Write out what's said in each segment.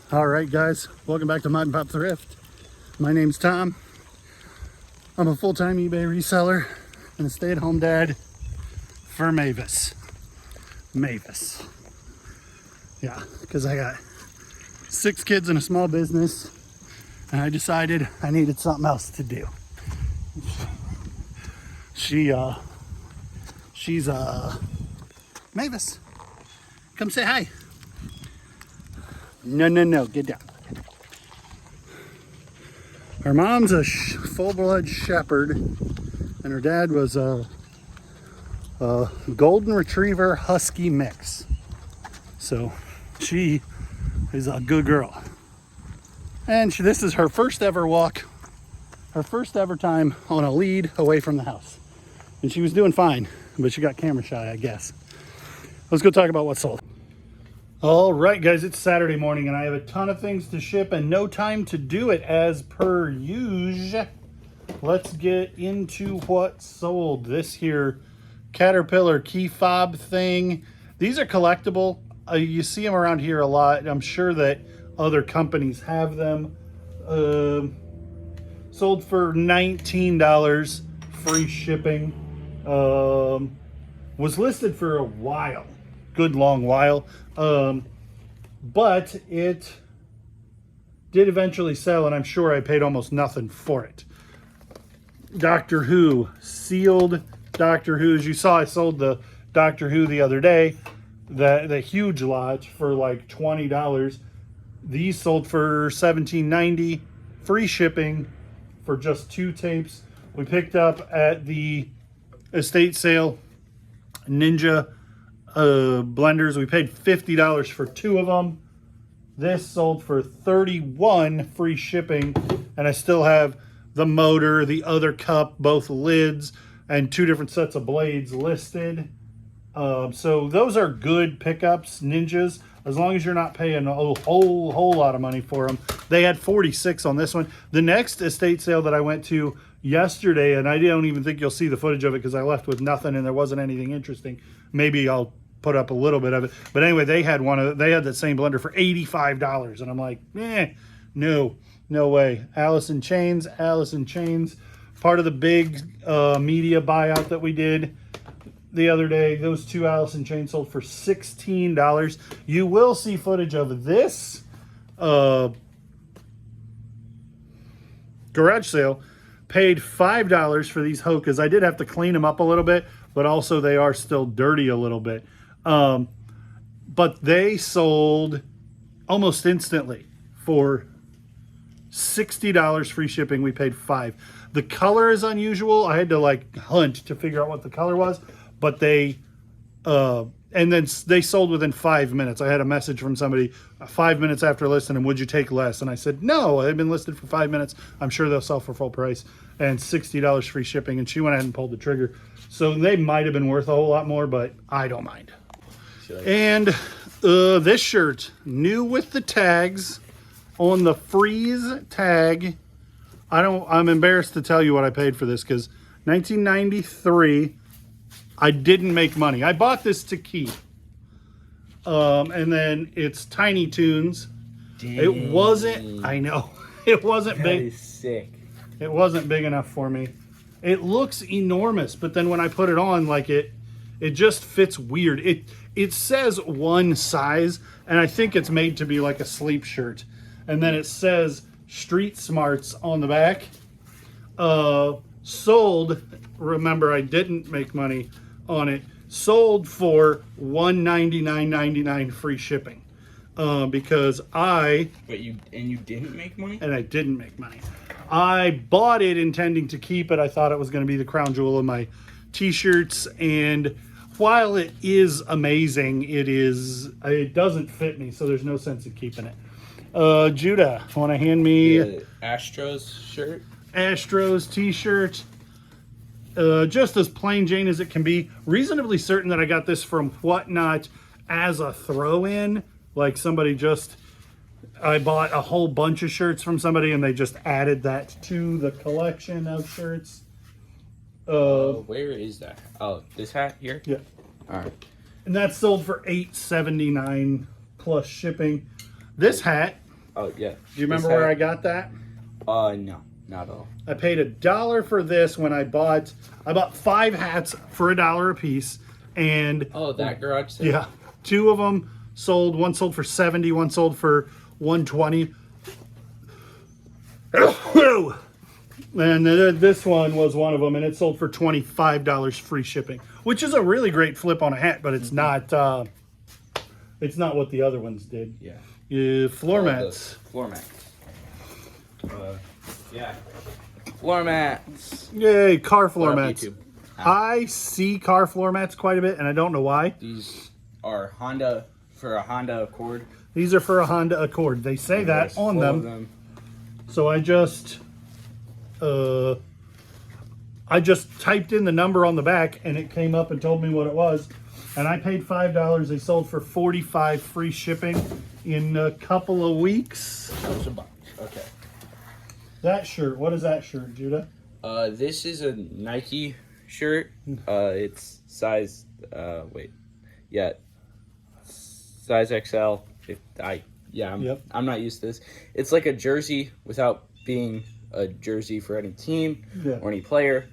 All right, guys, welcome back to Mod and Pop Thrift. My name's Tom. I'm a full-time eBay reseller and a stay-at-home dad for Mavis. Yeah, because I got 6 kids and a small business, and I decided I needed something else to do. She's Mavis, come say hi. No, get down. Her mom's a full-blood shepherd, and her dad was a golden retriever husky mix. So she is a good girl. And this is her first ever walk, her first ever time on a lead away from the house. And she was doing fine, but she got camera shy, I guess. Let's go talk about what sold. All right, guys, it's Saturday morning and I have a ton of things to ship and no time to do it as per usual. Let's get into what sold. This here Caterpillar key fob thing. These are collectible. You see them around here a lot. I'm sure that other companies have them. Sold for $19, free shipping. Was listed for a while. Good long while, but it did eventually sell, and I'm sure I paid almost nothing for it. Doctor Who, sealed Doctor Who's. You saw I sold the Doctor Who the other day, the huge lot for like $20. These sold for $17.90, free shipping for just 2 tapes. We picked up at the estate sale Ninja blenders. We paid $50 for 2 of them. This sold for $31, free shipping, and I still have the motor, the other cup, both lids, and 2 different sets of blades listed. So those are good pickups, Ninjas, as long as you're not paying a whole lot of money for them. They had 46 on this one. The next estate sale that I went to yesterday, and I don't even think you'll see the footage of it because I left with nothing and there wasn't anything interesting. Maybe I'll put up a little bit of it. But anyway, they had that same blender for $85, and I'm like, no way. Alice in Chains, part of the big media buyout that we did the other day. Those 2 Alice in Chains sold for $16. You will see footage of this garage sale. Paid $5 for these Hokas. I did have to clean them up a little bit, but also they are still dirty a little bit. But they sold almost instantly for $60, free shipping. We paid $5. The color is unusual. I had to like hunt to figure out what the color was, but they and then they sold within 5 minutes. I had a message from somebody 5 minutes after listing them, would you take less? And I said, no, they've been listed for 5 minutes. I'm sure they'll sell for full price, and $60 free shipping. And she went ahead and pulled the trigger. So they might have been worth a whole lot more, but I don't mind. And this shirt, new with the tags on the freeze tag. I'm embarrassed to tell you what I paid for this because $19.93. I didn't make money. I bought this to keep. And then it's Tiny Toons. Dang. It wasn't, I know, it wasn't big. That is sick. It wasn't big enough for me. It looks enormous, but then when I put it on, like it just fits weird. It says one size, and I think it's made to be like a sleep shirt. And then it says Street Smarts on the back. Sold, remember I didn't make money on it, sold for $199.99 free shipping. Because Wait, you didn't make money? And I didn't make money. I bought it intending to keep it. I thought it was going to be the crown jewel of my t-shirts, and while it is amazing, it doesn't fit me, so there's no sense in keeping it. Judah, want to hand me the Astros shirt? Astros t-shirt. Just as plain Jane as it can be. Reasonably certain that I got this from Whatnot as a throw-in. Like I bought a whole bunch of shirts from somebody and they just added that to the collection of shirts. Where is that? Oh, this hat here? Yeah. All right. And that's sold for $8.79 plus shipping. This hat Oh yeah. Do you remember where I got that? No, not at all. I paid $1 for this when I bought 5 hats for $1 a piece, and Oh, that garage sale? yeah, 2 of them sold. One sold for 70, one sold for 120. And this one was one of them, and it sold for $25 free shipping, which is a really great flip on a hat, but it's not what the other ones did. Yeah. Floor mats. Floor mats. Yeah. Floor mats. Yay, car floor Put up mats. YouTube. I see car floor mats quite a bit, and I don't know why. These are for a Honda Accord. These are for a Honda Accord. They say that There's on 4 them. of them. So I just typed in the number on the back, and it came up and told me what it was. And I paid $5. They sold for $45 free shipping in a couple of weeks. Okay. That shirt. What is that shirt, Judah? This is a Nike shirt. It's size. Size XL. I'm not used to this. It's like a jersey without being a jersey for any team or any player.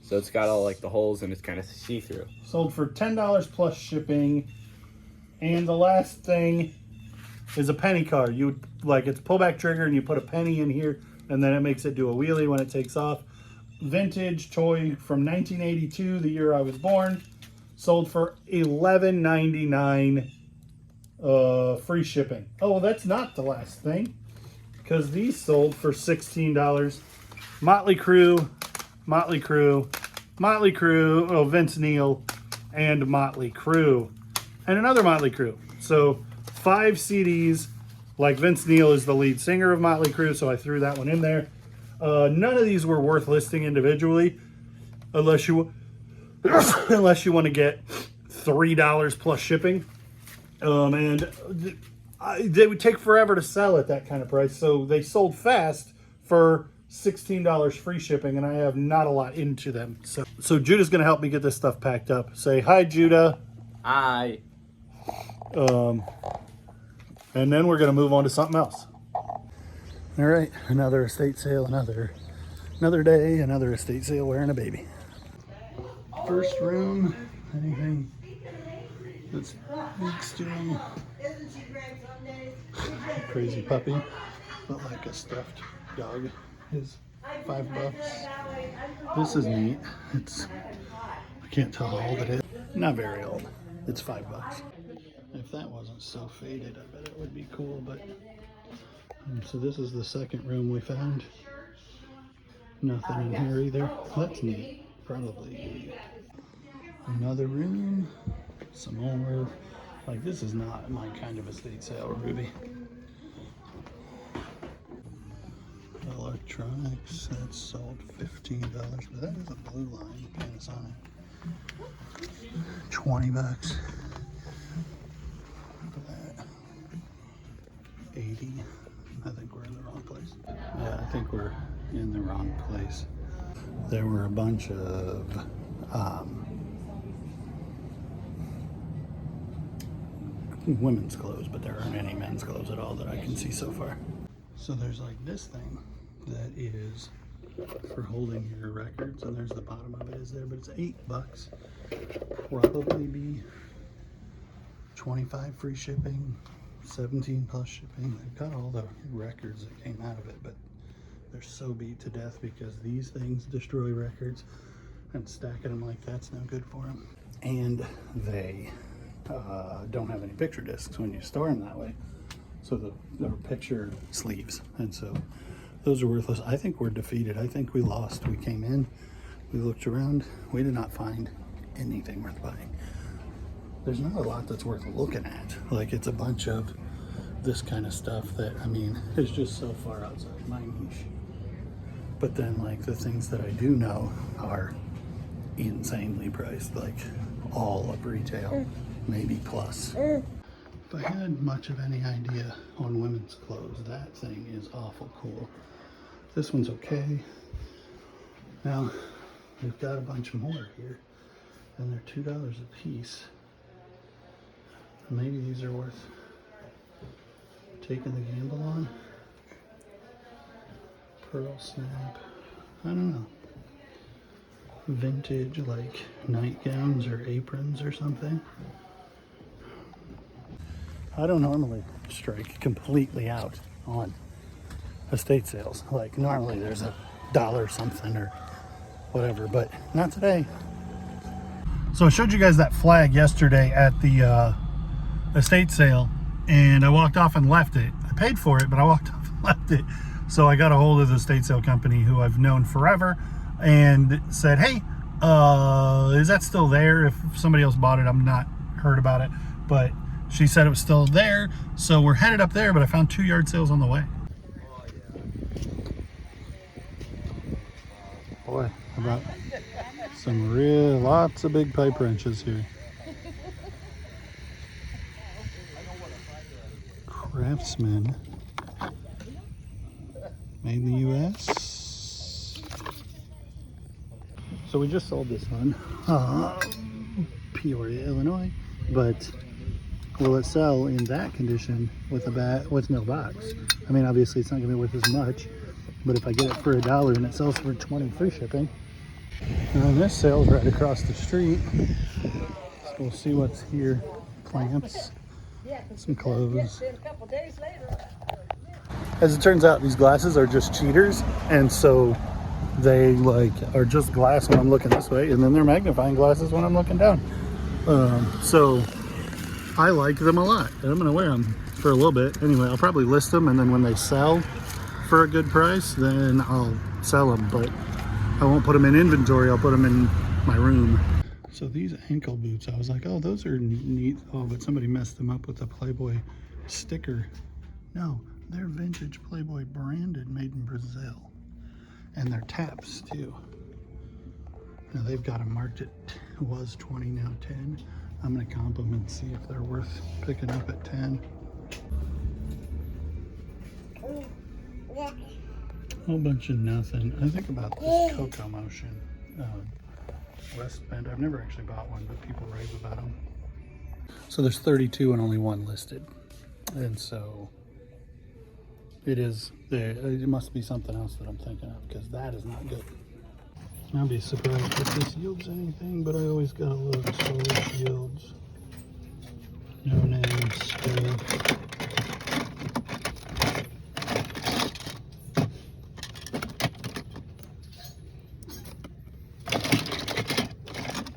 So it's got all like the holes and it's kind of see-through. Sold for $10 plus shipping. And the last thing is a penny card. It's pullback trigger, and you put a penny in here, and then it makes it do a wheelie when it takes off. Vintage toy from 1982, the year I was born. Sold for $11.99 free shipping. Oh, well, that's not the last thing, because these sold for $16. Motley Crue, Vince Neil, and Motley Crue, and another Motley Crue. So 5 CDs. Like, Vince Neil is the lead singer of Motley Crue, so I threw that one in there. None of these were worth listing individually, unless you want to get $3 plus shipping. And they would take forever to sell at that kind of price, so they sold fast for $16 free shipping, and I have not a lot into them. So Judah's going to help me get this stuff packed up. Say hi, Judah. Hi. And then we're going to move on to something else. All right, another estate sale, another day, another estate sale wearing a baby. First room, anything that's next to him. Crazy puppy, but like a stuffed dog, is $5. This is neat. I can't tell how old it is. Not very old. It's $5. If that wasn't so faded, I bet it would be cool, but so this is the second room we found. Nothing in here either. That's neat. Probably another room. Some more. Like, this is not my kind of estate sale, Ruby. Electronics, that's sold $15, but that is a blue line Panasonic. $20. 80. I think we're in the wrong place. Yeah, I think we're in the wrong place. There were a bunch of women's clothes, but there aren't any men's clothes at all that I can see so far. So there's like this thing that is for holding your records, and there's the bottom of it is there, but it's $8. Probably be 25 free shipping, 17 plus shipping. They've got all the records that came out of it, but they're so beat to death because these things destroy records, and stacking them like that's no good for them. And they don't have any picture discs when you store them that way. So the picture sleeves, and so those are worthless. I think we're defeated. I think we lost. We came in, we looked around, we did not find anything worth buying. There's not a lot that's worth looking at. Like, it's a bunch of this kind of stuff that, I mean, is just so far outside my niche. But then, like, the things that I do know are insanely priced, like all of retail, maybe plus. If I had much of any idea on women's clothes, that thing is awful cool. This one's okay. Now, we've got a bunch more here, and they're $2 a piece. Maybe these are worth taking the gamble on. Pearl snap. I don't know. Vintage, like nightgowns or aprons or something. I don't normally strike completely out on estate sales. Like normally there's $1 something or whatever, but not today. So I showed you guys that flag yesterday at the estate sale, and I walked off and left it. I paid for it, but I walked off and left it. So I got a hold of the estate sale company who I've known forever and said, hey, is that still there? If somebody else bought it, I'm not heard about it, but she said it was still there. So we're headed up there, but I found 2 yard sales on the way. Boy, how about some lots of big pipe wrenches here. Craftsman. Made in the U.S. So we just sold this one, Peoria, Illinois. But will it sell in that condition with no box? I mean, obviously it's not going to be worth as much, but if I get it for $1 and it sells for $20 free shipping, and this sale's right across the street, so we'll see what's here. Plants, some clothes. As it turns out, these glasses are just cheaters, and so they are just glass when I'm looking this way, and then they're magnifying glasses when I'm looking down. So I like them a lot, and I'm gonna wear them for a little bit. Anyway, I'll probably list them, and then when they sell for a good price, then I'll sell them, but I won't put them in inventory. I'll put them in my room. So these ankle boots, I was like, oh, those are neat. Oh, but somebody messed them up with a Playboy sticker. No, they're vintage Playboy branded, made in Brazil. And they're taps too. Now they've got them marked at, it was 20, now 10. I'm gonna comp them and see if they're worth picking up at 10. Whole bunch of nothing. I think about this Coco Motion Westbend. I've never actually bought one, but people rave about them. So there's 32 and only one listed. And so it is there. It must be something else that I'm thinking of, because that is not good. I'll be surprised if this yields anything, but I always gotta look. Storage yields. No name still.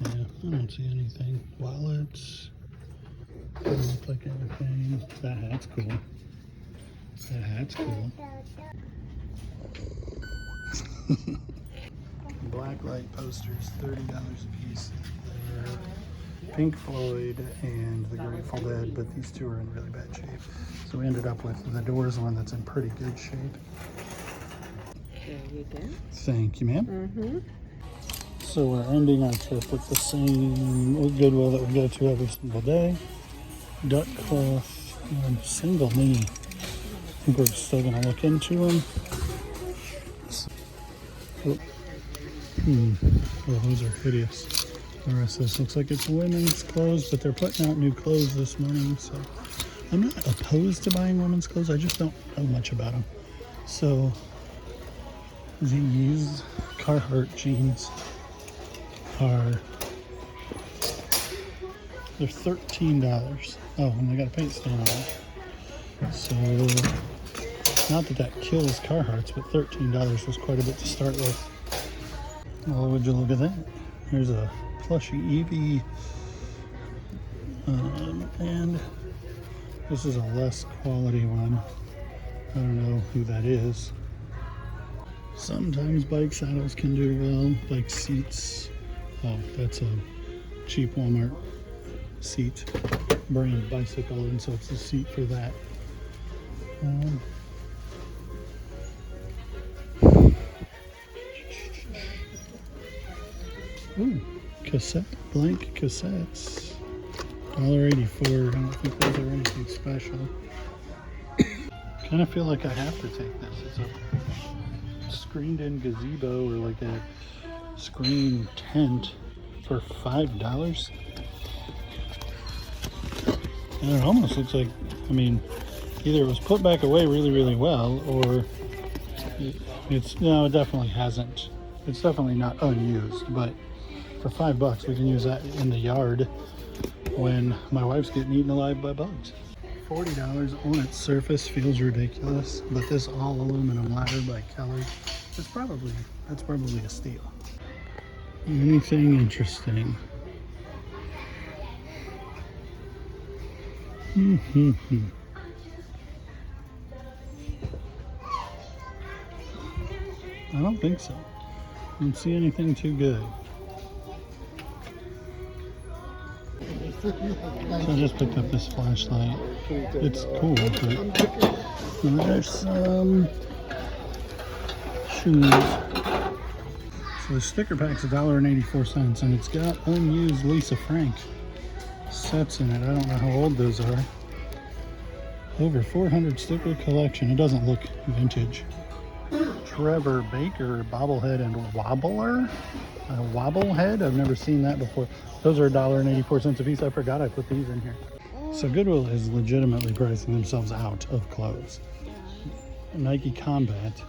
Yeah, I don't see anything. Wallets. Doesn't look like anything. That hat's cool. That hat's cool. Black light posters, $30 a piece. They're Pink Floyd and the Grateful Dead, but these two are in really bad shape. So we ended up with the Doors one that's in pretty good shape. There you go. Thank you, ma'am. Mm-hmm. So we're ending our trip with the same old Goodwill that we go to every single day. Duck cloth and single knee. I think we're still going to look into them. Oh, those are hideous. The rest of this looks like it's women's clothes, but they're putting out new clothes this morning, so I'm not opposed to buying women's clothes. I just don't know much about them. So these Carhartt jeans are, they're $13. Oh, and they got a paint stain on them. So not that kills Carhartts, but $13 was quite a bit to start with. Oh, would you look at that? There's a plushy Eevee, and this is a less quality one. I don't know who that is. Sometimes bike saddles can do well. Bike seats. Oh, that's a cheap Walmart seat brand bicycle, and so it's a seat for that. Ooh, blank cassettes. $1.84. I don't think those are anything special. Kind of feel like I have to take this. It's a screened-in gazebo, or like a screen tent for $5. And it almost looks like, I mean, Either it was put back away really, really well, or no, it definitely hasn't. It's definitely not unused, but for $5 we can use that in the yard when my wife's getting eaten alive by bugs. $40 on its surface feels ridiculous, but this all aluminum ladder by Keller is probably a steal. Anything interesting? I don't think so. I don't see anything too good. So I just picked up this flashlight. It's cool, but there's some shoes. So the sticker pack's $1.84, and it's got unused Lisa Frank sets in it. I don't know how old those are. Over 400 sticker collection. It doesn't look vintage. Trevor Baker bobblehead and wobbler. A wobblehead? I've never seen that before. Those are $1.84 a piece. I forgot I put these in here. So Goodwill is legitimately pricing themselves out of clothes. Nike Combat,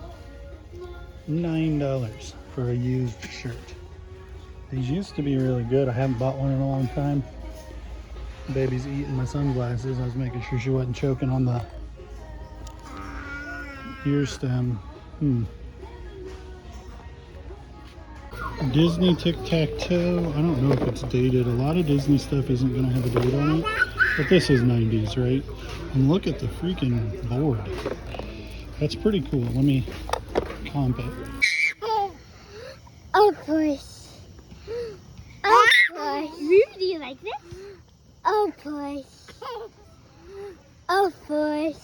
$9 for a used shirt. These used to be really good. I haven't bought one in a long time. Baby's eating my sunglasses. I was making sure she wasn't choking on the ear stem. Disney Tic-Tac-Toe. I don't know if it's dated. A lot of Disney stuff isn't going to have a date on it. But this is 90s, right? And look at the freaking board. That's pretty cool. Let me comp it. Oh, push. Oh, push. Do you like this? Oh, push. Oh, push.